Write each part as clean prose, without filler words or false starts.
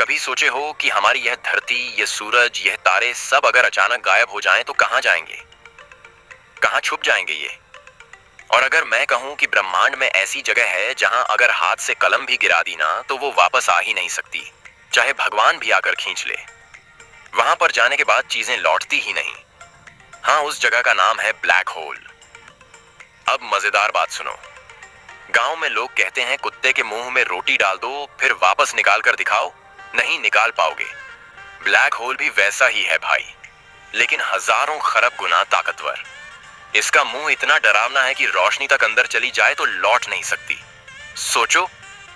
कभी सोचे हो कि हमारी यह धरती, यह सूरज, यह तारे सब अगर अचानक गायब हो जाएं तो कहां जाएंगे? कहां छुप जाएंगे ये? और अगर मैं कहूं कि ब्रह्मांड में ऐसी जगह है जहां अगर हाथ से कलम भी गिरा दी ना तो वो वापस आ ही नहीं सकती, चाहे भगवान भी आकर खींच ले। वहां पर जाने के बाद चीजें लौटती ही नहीं। हाँ, उस जगह का नाम है ब्लैक होल। अब मजेदार बात सुनो। गांव में लोग कहते हैं कुत्ते के मुंह में रोटी डाल दो फिर वापस निकाल कर दिखाओ, नहीं निकाल पाओगे। ब्लैक होल भी वैसा ही है भाई, लेकिन हजारों खरब गुना ताकतवर। इसका मुंह इतना डरावना है कि रोशनी तक अंदर चली जाए तो लौट नहीं सकती। सोचो,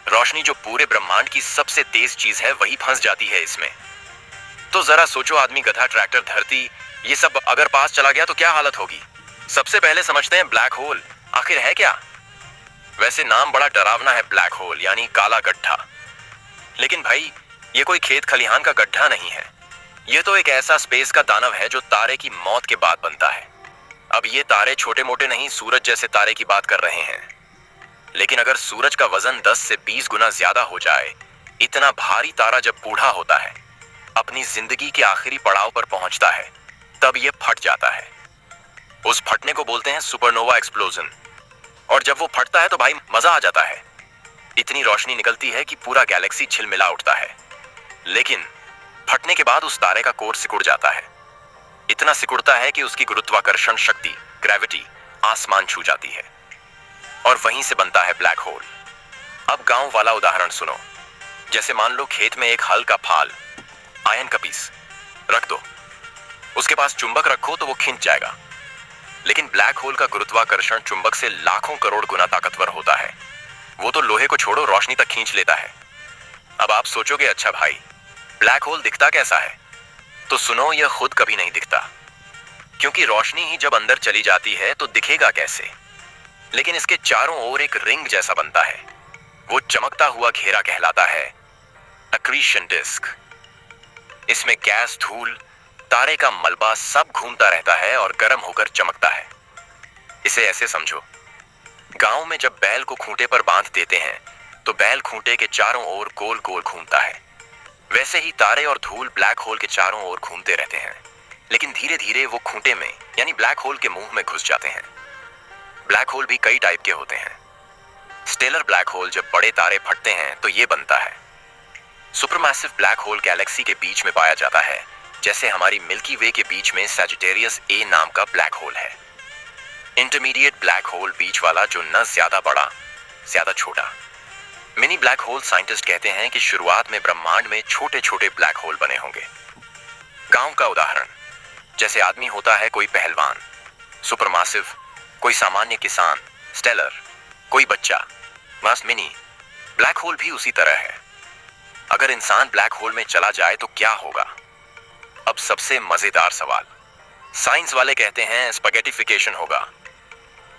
रोशनी जो पूरे ब्रह्मांड की सबसे तेज चीज है वही फंस जाती है इसमें। तो जरा सोचो, आदमी, गधा, ट्रैक्टर, धरती, ये सब अगर पास चला गया तो क्या हालत होगी? सबसे पहले समझते हैं ब्लैक होल आखिर है क्या। वैसे नाम बड़ा डरावना है, ब्लैक होल यानी काला गड्ढा। लेकिन भाई, ये कोई खेत खलिहान का गड्ढा नहीं है। ये तो एक ऐसा स्पेस का दानव है जो तारे की मौत के बाद बनता है। अब ये तारे छोटे मोटे नहीं, सूरज जैसे तारे की बात कर रहे हैं। लेकिन अगर सूरज का वजन 10 से 20 गुना ज्यादा हो जाए, इतना भारी तारा जब बूढ़ा होता है, अपनी जिंदगी के आखिरी पड़ाव पर पहुंचता है, तब ये फट जाता है। उस फटने को बोलते हैं सुपरनोवा एक्सप्लोजन। और जब वो फटता है तो भाई मजा आ जाता है। इतनी रोशनी निकलती है कि पूरा गैलेक्सी छिलमिला उठता है। लेकिन फटने के बाद उस तारे का कोर सिकुड़ जाता है। इतना सिकुड़ता है कि उसकी गुरुत्वाकर्षण शक्ति, ग्रेविटी, आसमान छू जाती है और वहीं से बनता है ब्लैक होल। अब गांव वाला उदाहरण सुनो। जैसे मान लो खेत में एक हल का फाल, आयन का पीस रख दो, उसके पास चुंबक रखो तो वो खिंच जाएगा। लेकिन ब्लैक होल का गुरुत्वाकर्षण चुंबक से लाखों करोड़ गुना ताकतवर होता है। वो तो लोहे को छोड़ो, रोशनी तक खींच लेता है। अब आप सोचोगे, अच्छा भाई, ब्लैक होल दिखता कैसा है? तो सुनो, यह खुद कभी नहीं दिखता, क्योंकि रोशनी ही जब अंदर चली जाती है तो दिखेगा कैसे। लेकिन इसके चारों ओर एक रिंग जैसा बनता है। वो चमकता हुआ घेरा कहलाता है अक्रीशन डिस्क। इसमें गैस, धूल, तारे का मलबा सब घूमता रहता है और गर्म होकर चमकता है। इसे ऐसे समझो, गांव में जब बैल को खूंटे पर बांध देते हैं तो बैल खूंटे के चारों ओर गोल गोल घूमता है। वैसे ही तारे और धूल ब्लैक होल के चारों ओर घूमते रहते हैं, लेकिन धीरे धीरे वो खूंटे में यानी ब्लैक होल के मुंह में घुस जाते हैं। ब्लैक होल भी कई टाइप के होते हैं। स्टेलर ब्लैक होल, जब बड़े तारे फटते हैं तो ये बनता है। सुपरमैसिव ब्लैक होल गैलेक्सी के बीच में पाया जाता है, जैसे हमारी मिल्की वे के बीच में सैजिटेरियस ए नाम का ब्लैक होल है। इंटरमीडिएट ब्लैक होल बीच वाला, जो न ज्यादा बड़ा ज्यादा छोटा। मिनी ब्लैक होल साइंटिस्ट कहते हैं कि शुरुआत में ब्रह्मांड में छोटे छोटे ब्लैक होल बने होंगे। गांव का उदाहरण, जैसे आदमी होता है कोई पहलवान, सुपरमासिव, कोई सामान्य किसान, स्टेलर, कोई बच्चा, बस मिनी। ब्लैक होल भी उसी तरह है। अगर इंसान ब्लैक होल में चला जाए तो क्या होगा? अब सबसे मजेदार सवाल। साइंस वाले कहते हैं स्पैगेटिफिकेशन होगा,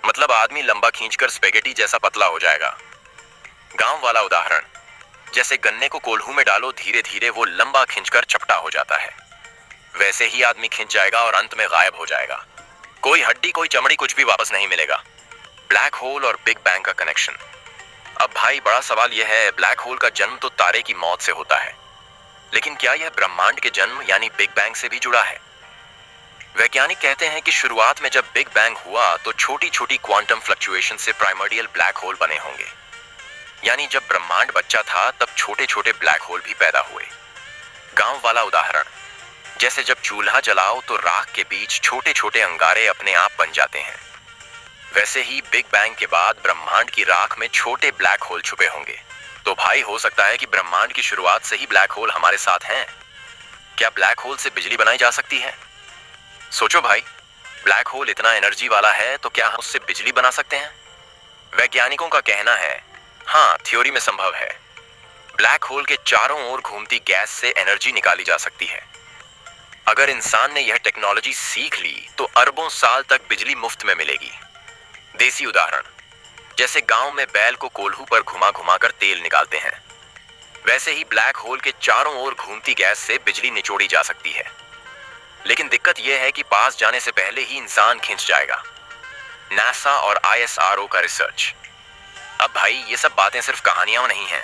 मतलब आदमी लंबा खींचकर स्पैगेटी जैसा पतला हो जाएगा। गांव वाला उदाहरण, जैसे गन्ने को कोल्हू में डालो, धीरे धीरे वो लंबा खींचकर चपटा हो जाता है। वैसे ही आदमी खिंच जाएगा और अंत में गायब हो जाएगा। कोई हड्डी, कोई चमड़ी, कुछ भी वापस नहीं मिलेगा। ब्लैक होल और बिग बैंग का कनेक्शन। अब भाई, बड़ा सवाल यह है, ब्लैक होल का जन्म तो तारे की मौत से होता है, लेकिन क्या यह ब्रह्मांड के जन्म यानी बिग बैंग से भी जुड़ा है? वैज्ञानिक कहते हैं कि शुरुआत में जब बिग बैंग हुआ तो छोटी छोटी क्वांटम फ्लक्चुएशन से प्राइमर्डियल ब्लैक होल बने होंगे। यानी जब ब्रह्मांड बच्चा था तब छोटे छोटे ब्लैक होल भी पैदा हुए। गांव वाला उदाहरण, जैसे जब चूल्हा जलाओ तो राख के बीच छोटे छोटे अंगारे अपने आप बन जाते हैं। वैसे ही बिग बैंग के बाद ब्रह्मांड की राख में छोटे ब्लैक होल छुपे होंगे। तो भाई, हो सकता है कि ब्रह्मांड की शुरुआत से ही ब्लैक होल हमारे साथ हैं। क्या ब्लैक होल से बिजली बनाई जा सकती है? सोचो भाई, ब्लैक होल इतना एनर्जी वाला है तो क्या हम उससे बिजली बना सकते हैं? वैज्ञानिकों का कहना है, हाँ, थ्योरी में संभव है। ब्लैक होल के चारों ओर घूमती गैस से एनर्जी निकाली जा सकती है। अगर इंसान ने यह टेक्नोलॉजी सीख ली तो अरबों साल तक बिजली मुफ्त में मिलेगी। देसी उदाहरण, जैसे गांव में बैल को कोल्हू पर घुमा घुमा कर तेल निकालते हैं, वैसे ही ब्लैक होल के चारों ओर घूमती गैस से बिजली निचोड़ी जा सकती है। लेकिन दिक्कत यह है कि पास जाने से पहले ही इंसान खिंच जाएगा। नासा और ISRO का रिसर्च। अब भाई, ये सब बातें सिर्फ कहानियां नहीं हैं,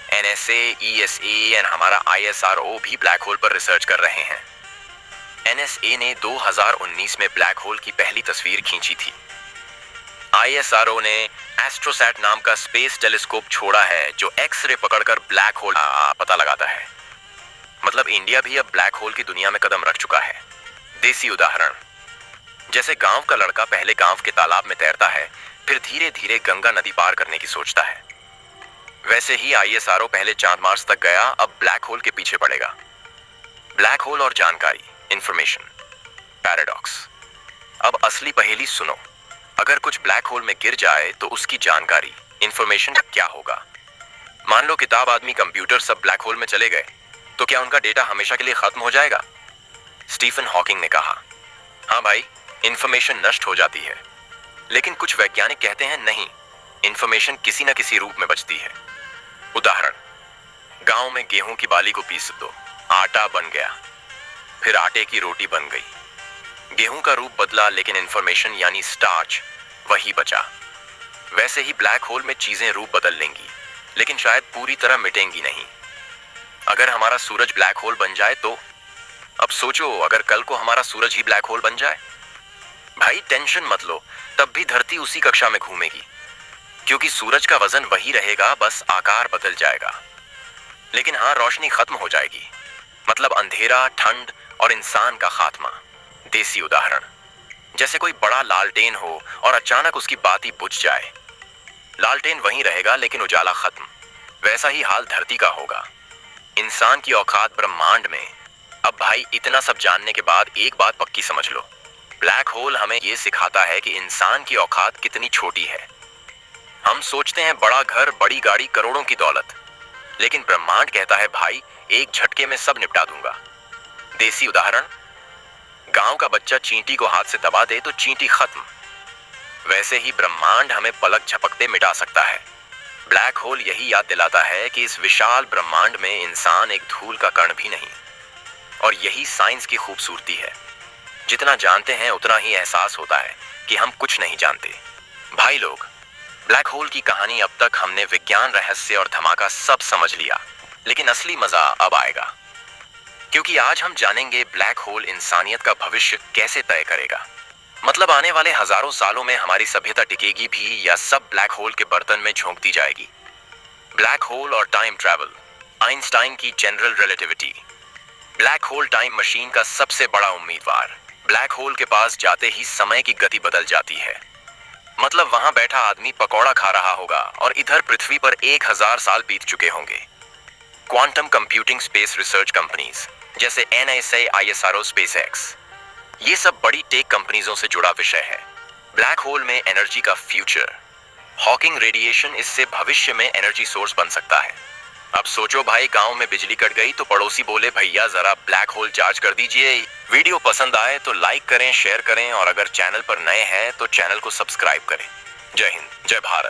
एनएसए, ईएसए एंड हमारा आईएसआरओ भी ब्लैक होल पर रिसर्च कर रहे हैं। एनएसए ने 2019 में ब्लैक होल की पहली तस्वीर खींची थी। आईएसआरओ ने एस्ट्रोसैट नाम का स्पेस टेलीस्कोप छोड़ा है जो एक्सरे पकड़कर ब्लैक होल का पता लगाता है। मतलब इंडिया भी अब ब्लैक होल की दुनिया में कदम रख चुका है। देसी उदाहरण, जैसे गांव का लड़का पहले गांव के तालाब में तैरता है, फिर धीरे धीरे गंगा नदी पार करने की सोचता है, वैसे ही आईएसआरओ पहले चांद मार्स तक गया, अब ब्लैक होल के पीछे पड़ेगा। ब्लैक होल और जानकारी, इंफॉर्मेशन पैराडॉक्स। अब असली पहेली सुनो, अगर कुछ ब्लैक होल में गिर जाए तो उसकी जानकारी, इंफॉर्मेशन क्या होगा? मान लो किताब, आदमी, कंप्यूटर सब ब्लैक होल में चले गए, तो क्या उनका डेटा हमेशा के लिए खत्म हो जाएगा? स्टीफन हॉकिंग ने कहा, हाँ भाई, इंफॉर्मेशन नष्ट हो जाती है, लेकिन कुछ वैज्ञानिक कहते हैं नहीं, इंफॉर्मेशन किसी न किसी रूप में बचती है। उदाहरण, गांव में गेहूं की बाली को पीस दो, आटा बन गया, फिर आटे की रोटी बन गई। गेहूं का रूप बदला लेकिन इंफॉर्मेशन यानी स्टार्च वही बचा। वैसे ही ब्लैक होल में चीजें रूप बदल लेंगी, लेकिन शायद पूरी तरह मिटेंगी नहीं। अगर हमारा सूरज ब्लैक होल बन जाए तो? अब सोचो, अगर कल को हमारा सूरज ही ब्लैक होल बन जाए? भाई टेंशन मत लो, तब भी धरती उसी कक्षा में घूमेगी, क्योंकि सूरज का वजन वही रहेगा, बस आकार बदल जाएगा। लेकिन हाँ, रोशनी खत्म हो जाएगी, मतलब अंधेरा, ठंड और इंसान का खात्मा। देसी उदाहरण, जैसे कोई बड़ा लालटेन हो और अचानक उसकी बाती बुझ जाए। लालटेन वहीं रहेगा लेकिन उजाला खत्म। वैसा ही हाल धरती का होगा, इंसान की औकात ब्रह्मांड में। अब भाई, इतना सब जानने के बाद एक बात पक्की समझ लो, ब्लैक होल हमें यह सिखाता है कि इंसान की औकात कितनी छोटी है। हम सोचते हैं बड़ा घर, बड़ी गाड़ी, करोड़ों की दौलत, लेकिन ब्रह्मांड कहता है भाई, एक झटके में सब निपटा दूंगा। देसी उदाहरण, गांव का बच्चा चींटी को हाथ से दबा दे तो चींटी खत्म। वैसे ही ब्रह्मांड हमें पलक झपकते मिटा सकता है। ब्लैक होल यही याद दिलाता है कि इस विशाल ब्रह्मांड में इंसान एक धूल का कण भी नहीं। और यही साइंस की खूबसूरती है, जितना जानते हैं उतना ही एहसास होता है कि हम कुछ नहीं जानते। भाई लोग, ब्लैक होल की कहानी अब तक हमने विज्ञान, रहस्य और धमाका सब समझ लिया, लेकिन असली मजा अब आएगा, क्योंकि आज हम जानेंगे ब्लैक होल इंसानियत का भविष्य कैसे तय करेगा। मतलब आने वाले हजारों सालों में हमारी सभ्यता टिकेगी भी, या सब ब्लैक होल के बर्तन में झोंक दी जाएगी। ब्लैक होल और टाइम ट्रैवल, आइंस्टाइन की general relativity. Black hole time machine का सबसे बड़ा उम्मीदवार। ब्लैक होल के पास जाते ही समय की गति बदल जाती है। मतलब वहां बैठा आदमी पकौड़ा खा रहा होगा और इधर पृथ्वी पर 1000 साल बीत चुके होंगे। Quantum computing space research companies जैसे एनएसए, आईएसआरओ, स्पेसएक्स, ये सब बड़ी टेक कंपनीजों से जुड़ा विषय है। ब्लैक होल में एनर्जी का फ्यूचर, हॉकिंग रेडिएशन, इससे भविष्य में एनर्जी सोर्स बन सकता है। अब सोचो भाई, गांव में बिजली कट गई तो पड़ोसी बोले, भैया जरा ब्लैक होल चार्ज कर दीजिए। वीडियो पसंद आए तो लाइक करें, शेयर करें, और अगर चैनल पर नए हैं तो चैनल को सब्सक्राइब करें। जय हिंद, जय भारत।